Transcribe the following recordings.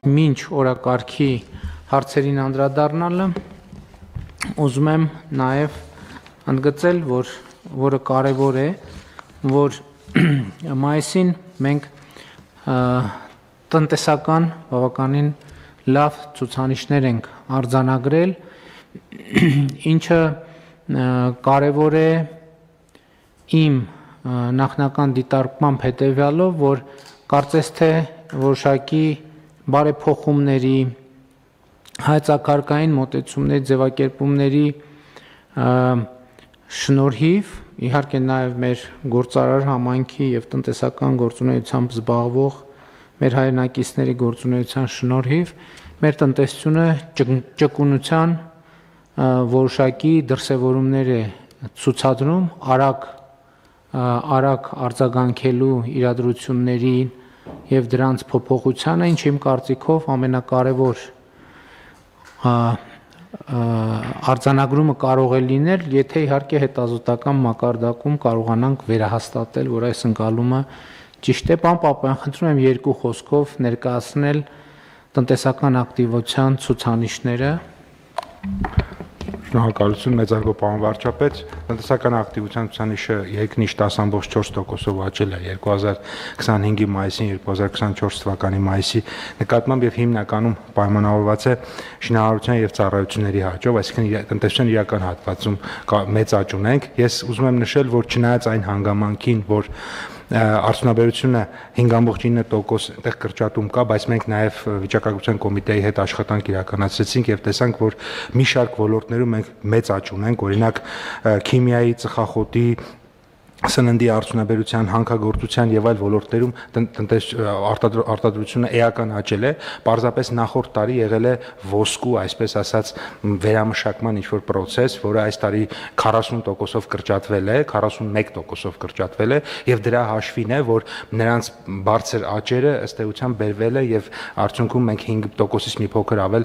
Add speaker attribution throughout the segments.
Speaker 1: Մինչ օրակարգի հարցերին անդրադառնալը ուզում եմ նաև ընդգծել, որը կարևոր է, որ մայիսին մենք տնտեսական բավականին լավ ցուցանիշներ ենք արձանագրել, ինչը կարևոր է իմ նախնական դիտարկմամբ հետևյալով, որ կարծես թե որոշակի բարեփոխումների, հայեցակարգային մոտեցումների, ձևակերպումների շնորհիվ, իհարկե նաև մեր գործարար համայնքի եւ տնտեսական գործունեությամբ զբաղվող մեր հայրենակիցների գործունեության շնորհիվ մեր տնտեսությունը ճկունության որոշակի դրսևորումներ է ցուցադրում արագ արձագանքելու իրադրություններին եւ դրանց փոփոխությանը, ինչ իմ կարծիքով ամենակարևոր արձանագրումը կարող է լինել, եթե իհարկե հետազոտական մակարդակում կարողանանք վերահաստատել, որ այս ընկալումը ճիշտ է, պարոն Պապայան, խնդրում եմ երկու խոսքով ներկայացնել տնտեսական ակտիվության ցուցանիշները։
Speaker 2: Շնորհակալություն, մեծարգո պարոն վարչապետ, տնտեսական ակտիվության ցուցանիշը երկնիշ 10.4%-ով աճել է 2025-ի մայիսին 2024 թվականի մայիսի նկատմամբ եւ հիմնականում պայմանավորված է շինարարության եւ ծառայությունների աճով, այսինքն տնտեսության իրական հատվածում մեծ աճ ունենք։ Ես ուզում եմ նշել, որ չնայած այն հանգամանքին, որ արդյունաբերությունը 5.9% այդտեղ կրճատում կա, բայց մենք նաև վիճակագրության կոմիտեի հետ աշխատանք իրականացրեցինք եւ տեսանք, որ մի շարք ոլորտներում մենք մեծ աճ ունենք, օրինակ քիմիայի, ծխախոտի, սննդի արդյունաբերության, հանքագործության եւ այլ ոլորտներում արտադրությունը էական աճել է, պարզապես նախորդ տարի եղել է ոսկու, այսպես ասած, վերամշակման ինչ-որ process, որը այս տարի 40%-ով կրճատվել է, 41%-ով կրճատվել է եւ դրա հաշվին է, որ նրանց բարձր աճերը ըստ էության բերվել է եւ արդյունքում մենք 5%-ից մի փոքր ավել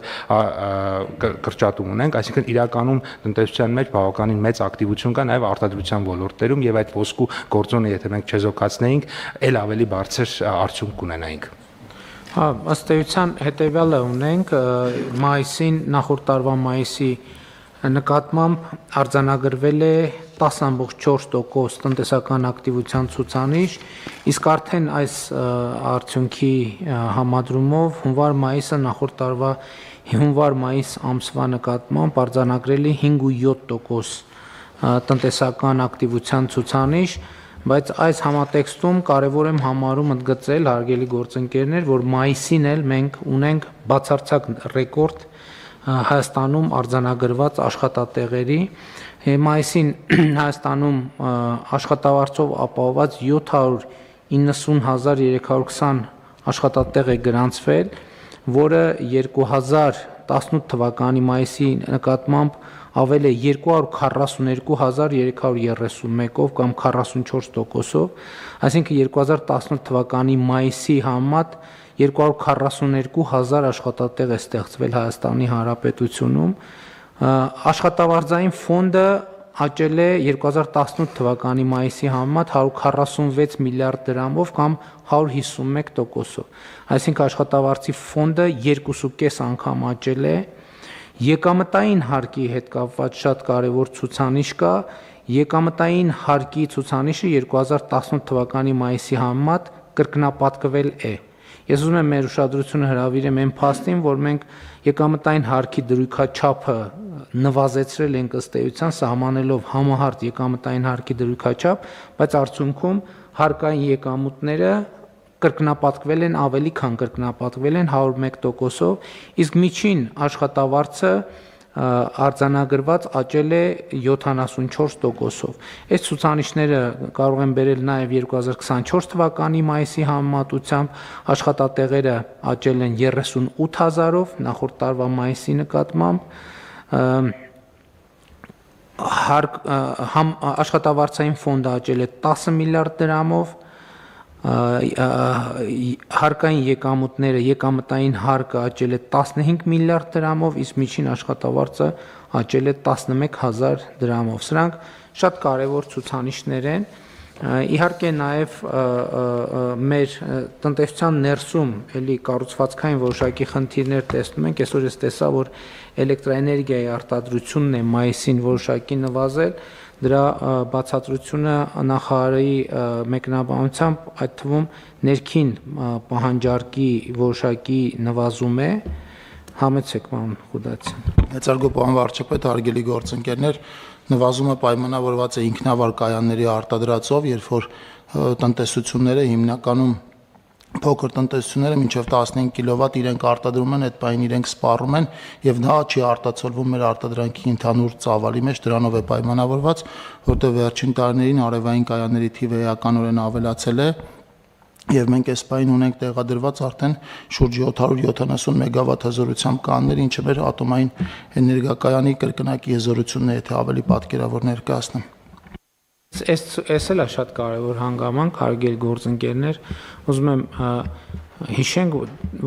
Speaker 2: կրճատում ունենք, այսինքն իրականում տնտեսության մեջ բավականին մեծ ակտիվություն կա նաեւ արտադրության ոլորտներում եւ այդ ոսկու գործոնը եթե մենք չեզոքացնեինք, ել ավելի բարձր արդյունք կունենայինք։
Speaker 1: Հա, ըստ էության հետեւյալը ունենք մայիսին նախորդ տարվա մայիսի նկատմամբ արձանագրվել է 10.4% տնտեսական ակտիվության ցուցանիշ, իսկ արդեն այս արդյունքի համադրումով հունվար-մայիսը նախորդ տարվա հունվար-մայիս ամսվա նկատմամբ արձանագրել է 5.7% տնտեսական ակտիվության ցուցանիշ, բայց այս համատեքստում կարևոր եմ համարում ընդգծել հարգելի գործընկերներ, որ մայիսին էլ մենք ունենք բացարձակ ռեկորդ Հայաստանում արձանագրված աշխատատեղերի, մայիսին Հայաստանում աշխատավարձով ապահովված 790.320 աշխատատեղ է գրանցվել, որը 2018 թվականի մայիսի նկատմամբ ավել է 242.331-ով կամ 44%-ով, այսինքն 2018 թվականի մայիսի համեմատ 242.000 աշխատատեղ է ստեղծվել Հայաստանի Հանրապետությունում, աշխատավարձային ֆոնդը աճել է 2018 թվականի մայիսի համեմատ 146 միլիարդ դրամով կամ 151%-ով, այսինքն աշխատավարձի ֆոնդը 2.5 անգամ աճել է, եկամտային հարկի հետ կապված շատ կարևոր ցուցանիշ կա, եկամտային հարկի ցուցանիշը 2018 թվականի մայիսի համեմատ կրկնապատկվել է։ Ես ուզում եմ մեր ուշադրությունը հրավիրեմ այն փաստին, որ մենք եկամտային հարկի դրույքաչափը նվազեցրել ենք ըստ էության սահմանելով համահարթ եկամտային հարկի դրույքաչափ, բայց արդյունքում հարկային եկամուտները կրկնապատկվել են, ավելի քան կրկնապատկվել են 101%-ով, իսկ միջին աշխատավարձը արձանագրված աճել է 74%-ով։ Այս ցուցանիշները կարող են բերել նաև 2024 թվականի մայիսի համեմատությամբ աշխատատեղերը աճել են 38,000-ով նախորդ տարվա մայիսի նկատմամբ, աշխատավարձային ֆոնդը աճել է 10 միլիարդ դրամով, հարկային եկամուտները, եկամտային հարկը աճել է 15 միլիարդ դրամով, իսկ միջին աշխատավարձը աճել է 11,000 դրամով։ Սրանք շատ կարևոր ցուցանիշներ են Իհարկե նաև մեր տնտեսության ներսում էլի կառուցվածքային որոշակի խնդիրներ տեսնում ենք, այսօր ես տեսա, որ էլեկտրաէներգիայի արտադրությունն է մայիսին որոշակի նվազել, դրա բացատրությունը նախարարի մեկնաբանությամբ այդ թվում ներքին պահանջարկի որոշակի նվազում է, համեցեք պարոն Խուդացյան։
Speaker 3: Մեծարգո պարոն վարչապետ, հարգելի գործընկերներ, նվազումը պայմանավորված է ինքնավար կայանների արտադրածով, երբ որ տնտեսությունները հիմնականում փոքր տնտեսությունները մինչև 15 կիլովատ իրենք արտադրում են, այդ պայն իրենք սպառում են եւ դա չի արտացոլվում մեր արտադրանքի ընդհանուր ծավալի մեջ, դրանով է պայմանավորված, որտեղ վերջին տարիներին արևային կայանների թիվը էականորեն ավելացել է եւ մենք այս պայն ունենք տեղադրված արդեն շուրջ 770 մեգավատ հզորությամբ կաններ, ինչը մեր ատոմային էներգակայանի կրկնակի հզորությունն է, եթե ավելի պատկերավոր ներկայացնեմ։
Speaker 1: Այս էլ է շատ կարևոր հանգամանք, հարգելի գործընկերներ, ուզում եմ հիշենք,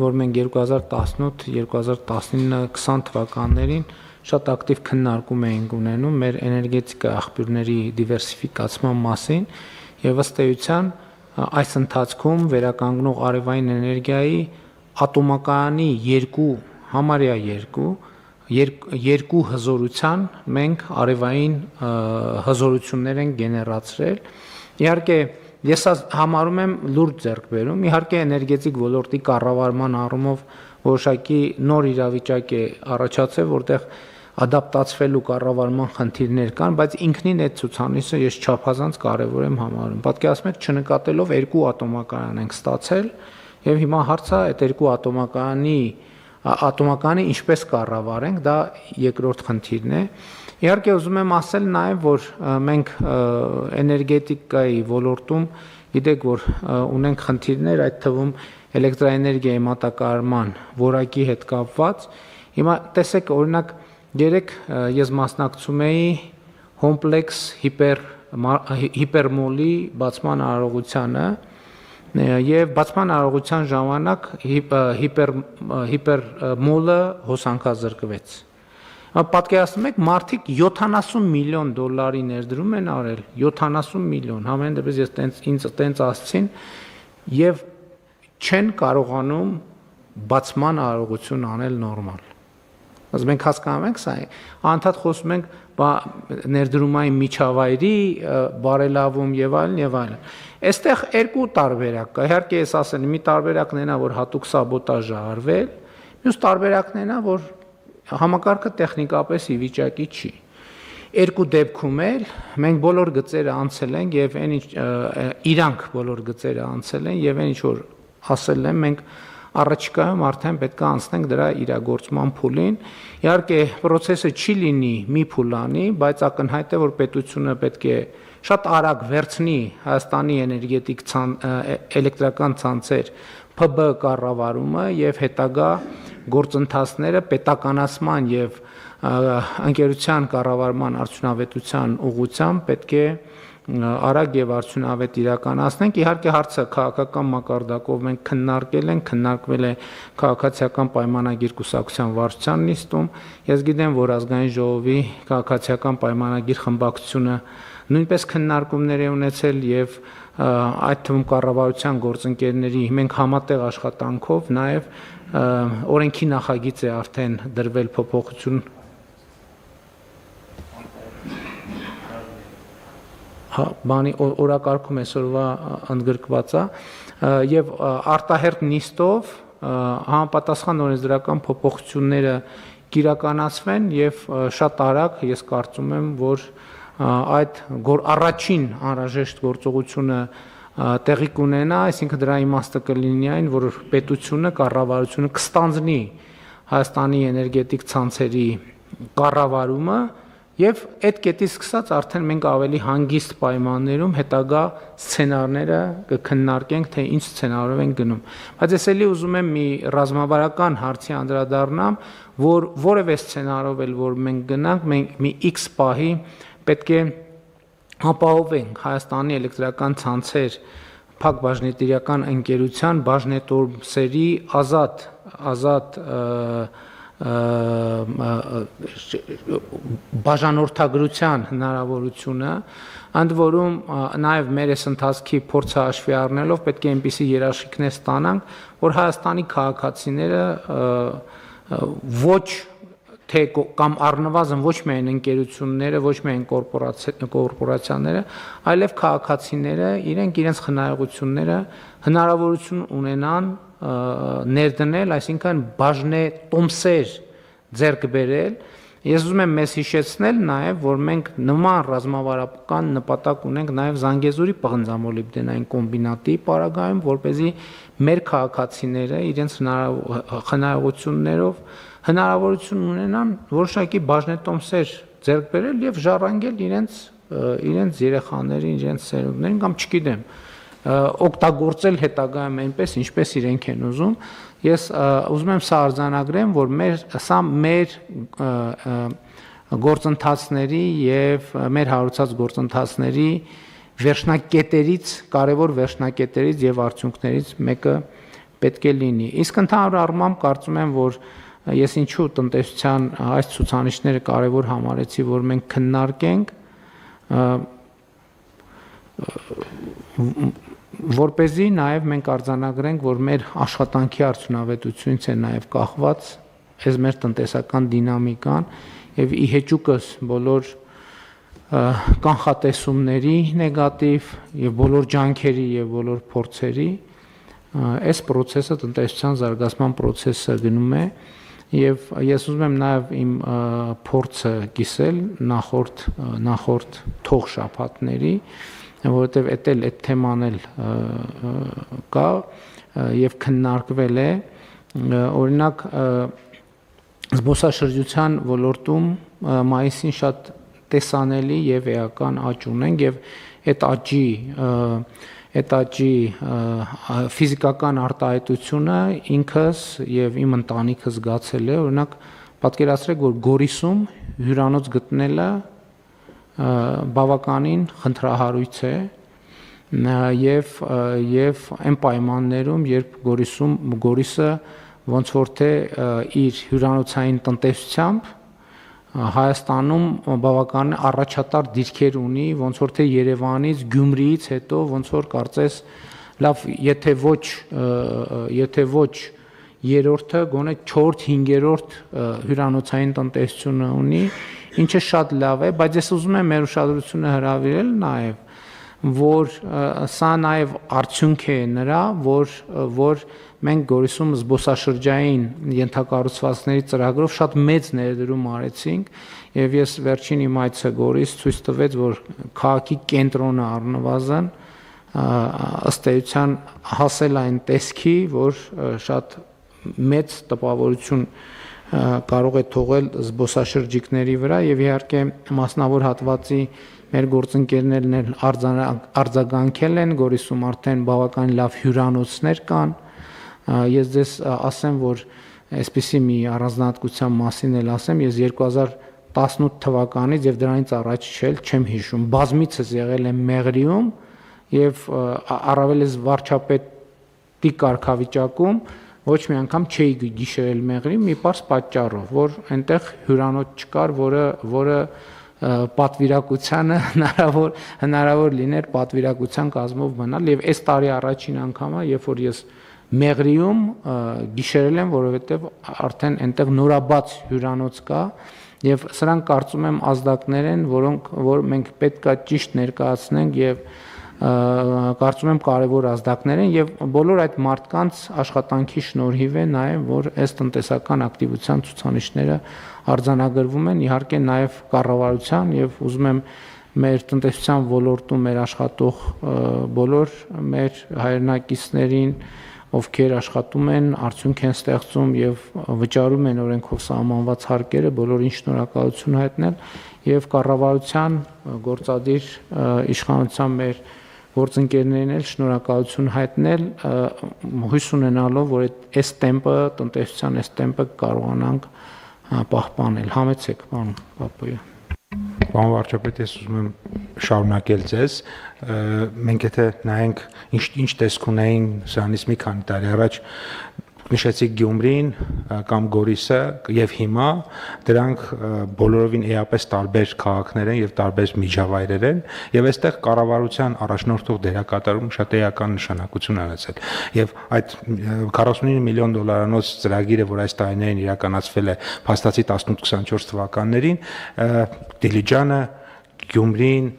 Speaker 1: որ մենք 2018, 2019, 20 թվականներին շատ ակտիվ քննարկում էինք ունենում մեր էներգետիկա աղբյուրների դիվերսիֆիկացման մասին եւ ըստ էության այս ընթացքում վերականգնող արևային էներգիայի ատոմակայանի համարյա երկու հզորության մենք արևային հզորություններ են գեներացրել։ Իհարկե ես համարում եմ լուրջ ձեռքբերում, իհարկե էներգետիկ ոլորտի կառավարման առումով որոշակի նոր իրավիճակ է առաջացել, որտեղ ադապտացվելու կառավարման խնդիրներ կան, բայց ինքնին այդ ցուցանիշը ես չափազանց կարևոր եմ համարում։ Պատկերացնում եք, չնկատելով երկու ատոմակայան ենք ստացել, եւ հիմա հարցը այդ երկու ատոմակայանի ինչպես կառավարենք, դա երկրորդ խնդիրն է։ Իհարկե ուզում եմ ասել նաեւ, որ մենք էներգետիկայի ոլորտում գիտեք, որ ունենք խնդիրներ, այդ թվում էլեկտրաէներգիայի մատակարարման որակի հետ կապված։ Հիմա տեսեք, օրինակ երեք ես մասնակցում էի հոմպլեքս հիպերմոլի բացման արարողությանը եւ բացման արարողության ժամանակ հիպերմոլը հոսանքազրկվեց։ Պատկերացնում եք, մարդիկ 70 միլիոն դոլարի ներդրում են արել, 70 միլիոն, համեն դեպս ինձ տենց ասցին եւ չեն կարողանում բացման արարողություն անել նորմալ։ אז մենք հասկանում ենք սա, անդադ խոսում ենք ներդրումային միջավայրի բարելավում եւ այլն։ Այստեղ երկու տարբերակ կա։ Իհարկե ես ասել եմ, մի տարբերակն է նա, որ հատուկ սաբոտաժ է արվել, մյուս տարբերակն է նա, որ համակարգը տեխնիկապես ի վիճակի չի։ Երկու դեպքում էլ մենք բոլոր գծերը անցել ենք եւ իրանք բոլոր գծերը անցել են եւ այն ինչ որ ասել եմ, մենք առաջիկայում արդեն պետք է անցնենք դրա իրագործման փուլին։ Իհարկե process-ը չի լինի մի փուլանի, բայց ակնհայտ է, որ պետությունը պետք է շատ արագ վերցնի Հայաստանի էլեկտրական ցանցեր ՓԲ կառավարումը եւ հետագա գործընթացները պետականացման եւ ընկերության կառավարման արդյունավետության ուղղությամբ պետք է արագ եւ արդյունավետ իրականացնենք։ Իհարկե հարցը քաղաքական մակարդակով մենք քննարկվել է քաղաքացիական պայմանագիր կուսակցության վարչության նիստում։ Ես գիտեմ, որ ազգային ժողովի քաղաքացիական պայմանագիր խմբակցությունը նույնպես քննարկումներ է ունեցել եւ այդ թվում կառավարության գործընկերների մենք համատեղ աշխատանքով նաեւ օրենքի նախագիծ է արդեն դրվել փոփոխություն բանի օրակարգում այսօրվա ընդգրկված է եւ արտահերթ նիստով համապատասխան օրենսդրական փոփոխությունները կիրականացվեն եւ շատ արագ ես կարծում եմ, որ այդ առաջին անհրաժեշտ գործողությունը տեղի կունենա, այսինքն դրա իմաստը կլինի այն, որ պետությունը, կառավարությունը կստանձնի Հայաստանի էներգետիկ ցանցերի կառավարումը եւ այդ կետից սկսած արդեն մենք ավելի հանգիստ պայմաններում հետագա սցենարները կքննարկենք, թե ինչ սցենարով են գնում։ Բայց ես էլի ուզում եմ մի ռազմավարական հարցի անդրադառնամ, որ որևէ սցենարով էլ որ մենք գնանք, մենք մի X պահի պետք է ապահովենք Հայաստանի էլեկտրական ցանցեր փակ բաժնետիրական ընկերության բաժնետորմսերի ազատ բաժանորդագրության հնարավորությունը, ընդ որում նաև մեր այս ընթացքի փորձը հաշվի առնելով պետք է այնպիսի երաշխիքներ ստանանք, որ Հայաստանի քաղաքացիները ոչ թե կամ առնվազն ոչ միայն ընկերությունները, ոչ միայն կորպորացիաները, այլև քաղաքացիները իրենց խնայողությունները հնարավորություն ունենան ներդնել, այսինքն բաժնետոմսեր ձեռք բերել։ Ես ուզում եմ մեզ հիշեցնել նաև, որ մենք նման ռազմավարական նպատակ ունենք նաև Զանգեզուրի պղնձամոլիբդենային կոմբինատի պարագայում, որպեսզի մեր քաղաքացիները իրենց խնայողություններով հնարավորություն ունենան որոշակի բաժնետոմսեր ձեռք բերել եւ ժառանգել իրենց երեխաներին, իրենց սերունդներին կամ չգիտեմ, օգտագործել հետագայում այնպես, ինչպես իրենք են ուզում։ Ես ուզում եմ սա արձանագրեմ, որ սա մեր գործընթացների եւ մեր հարուցած գործընթացների վերջնակետերից, կարևոր վերջնակետերից եւ արդյունքներից մեկը պետք է լինի։ Իսկ ընդհանուր առմամբ կարծում եմ, որ ես ինչու տնտեսության այս ցուցանիշները կարևոր համարեցի, որ մենք քննարկենք, որպեսզի նաև մենք արձանագրենք, որ մեր աշխատանքի արդյունավետությունից է նաև կախված այս մեր տնտեսական դինամիկան եւ ի հեճուկս բոլոր կանխատեսումների նեգատիվ եւ բոլոր ջանքերի եւ բոլոր փորձերի այս process-ը տնտեսության զարգացման process-ը գնում է եւ ես ուզում եմ նաեւ իմ փորձը կիսել նախորդ թող շաբաթների, որովհետեւ այդ թեման էլ կա եւ քննարկվել է, օրինակ զբոսաշրջության ոլորտում մայիսին շատ տեսանելի եւ էական աճ ունենք եւ այդ աճի ֆիզիկական արտահայտությունը ինքս եւ իմ ընտանիքը զգացել է, օրինակ պատկերացրեք, որ Գորիսում հյուրանոց գտնելը բավականին խնդրահարույց է եւ այն պայմաններում, երբ Գորիսը ոնց որ թե իր հյուրանոցային տնտեսությամբ Հայաստանում բավական առաջատար դիրքեր ունի, ոնց որ թե Երևանից, Գյումրիից հետո ոնց որ կարծես լավ, եթե ոչ երրորդը, գոնե 4-5-րդ հյուրանոցային տնտեսությունը ունի, ինչը շատ լավ է, բայց ես ուզում եմ մեր ուշադրությունը հրավիրել նաև, որ սա նաև արդյունք է նրա, որ մենք Գորիսում զբոսաշրջային ենթակառուցվածքների ծրագրով շատ մեծ ներդրում արեցինք եւ ես վերջին իմ այցը Գորիս ցույց տվեց, որ քաղաքի կենտրոնը առնվազն ըստ էության հասել այն տեսքի, որ շատ մեծ տպավորություն կարող է թողել զբոսաշրջիկների վրա եւ իհարկե մասնավոր հատվածի մեր գործընկերներն էլ արձագանքել են, Գորիսում արդեն բավական լավ հյուրանոցներ կան։ Ես ձեզ ասեմ, որ այսպիսի մի առանձնահատկության մասին էլ ասեմ, ես 2018 թվականից եւ դրանից առաջ չեմ հիշում, բազմիցս եղել եմ Մեղրիում եւ առավել ես վարչապետի կարգավիճակում ոչ մի անգամ չէի գիշերել Մեղրիում մի պարզ պատճառով, որ այնտեղ հյուրանոց չկար, որը պատվիրակությանը հնարավոր լիներ պատվիրակության կազմով մնալ եւ այս տարի առաջին անգամը, երբ որ ես Մեղրիում գիշերել եմ, որովհետեւ արդեն այնտեղ նորաբաց հյուրանոց կա եւ սրանք կարծում եմ ազդակներ են, որ մենք պետքա ճիշտ ներկայացնենք եւ կարծում եմ կարևոր ազդակներ են եւ բոլոր այդ մարդկանց աշխատանքի շնորհիվ է նաեւ որ այս տնտեսական ակտիվության ցուցանիշները արձանագրվում են, իհարկե նաեւ կառավարության եւ ուզում եմ մեր տնտեսության ոլորտում մեր աշխատող բոլոր մեր հայրենակիցներին, ովքեր աշխատում են, արդյունք են ստեղծում եւ վճարում են օրենքով սահմանված հարկերը, բոլորին շնորհակալություն հայտնել եւ կառավարության գործադիր իշխանության մեր գործընկերներին էլ շնորհակալություն հայտնել, հույս ունենալով, որ այս տեմպը, տնտեսության այս տեմպը կարողանանք պահպանել։ Համեցեք, պարոն Պապոյան։
Speaker 2: Պարոն վարչապետ, ես ուզում եմ շարունակել ձեզ, մենք եթե նայենք ինչ տեսք ունեին սրանից մի քանի տարի առաջ, նշեցիք Գյումրին կամ Գորիսը եւ հիմա դրանք բոլորովին էապես տարբեր քաղաքներ են եւ տարբեր միջավայրեր են եւ այստեղ կառավարության առաջնորդող դերակատարում շատ էական նշանակություն ունեցել եւ այդ 49 միլիոն դոլարանոց ծրագիրը, որ այս տարիներին իրականացվել է փաստացի 18-24 թվականներին, Դիլիջանը, Գյումրին,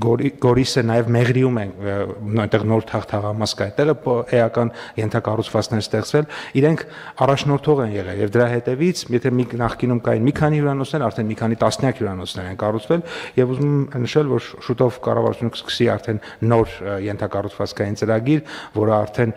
Speaker 2: Գորիսը նաև Մեղրիում են այնտեղ նոր թաղամաս կա, այդտեղը էական ենթակառուցվածքներ ստեղծվել, իրենք առաջնորդող են եղել եւ դրա հետեւից, եթե մի նախկինում կային մի քանի հյուրանոցներ, արդեն մի քանի տասնյակ հյուրանոցներ են կառուցվել եւ ուզում եմ նշել, որ շուտով կառավարությունը կսկսի արդեն նոր ենթակառուցվածքային ծրագիր, որը արդեն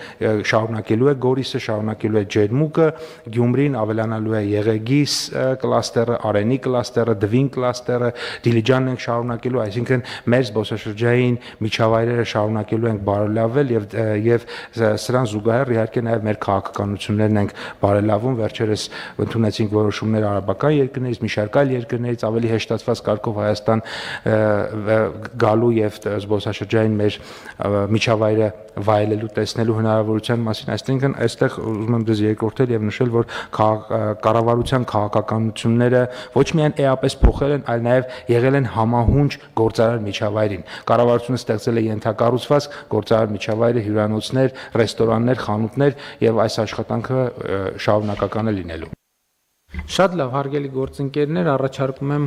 Speaker 2: շարունակելու է Գորիսը, շարունակելու է Ջերմուկը, Գյումրին ավելանալու է Եղեգիս կլաստերը, Արենի կլաստերը, Դվին կլաստերը, Դիլիջանն են շարունակելու, այսինքն մեր զբոսաշրջային միջավայրերը շարունակելու ենք բարելավել եւ սրան զուգահեռ իհարկե նաեւ մեր քաղաքականություններն ենք բարելավում, վերջերս ընդունեցինք որոշումներ արաբական երկրներից, մի շարք այլ երկրներից ավելի հեշտացված կարգով Հայաստան գալու եւ զբոսաշրջային մեր միջավայրը վայելելու, տեսնելու հնարավորության մասին, այսինքն այստեղ ուզում եմ դες երկրորդել եւ նշել, որ կառավարության քաղաքականությունները ոչ միայն էապես փոխել են, այլ նաեւ եղել են համահունչ գործարար միջավայրին։ Կառավարությունը ստեղծել է ենթակառուցվածք, գործարար միջավայրը, հյուրանոցներ, ռեստորաններ, խանութներ եւ այս աշխատանքը շարունակական է լինելու։
Speaker 1: Շատ լավ, հարգելի գործընկերներ, առաջարկում եմ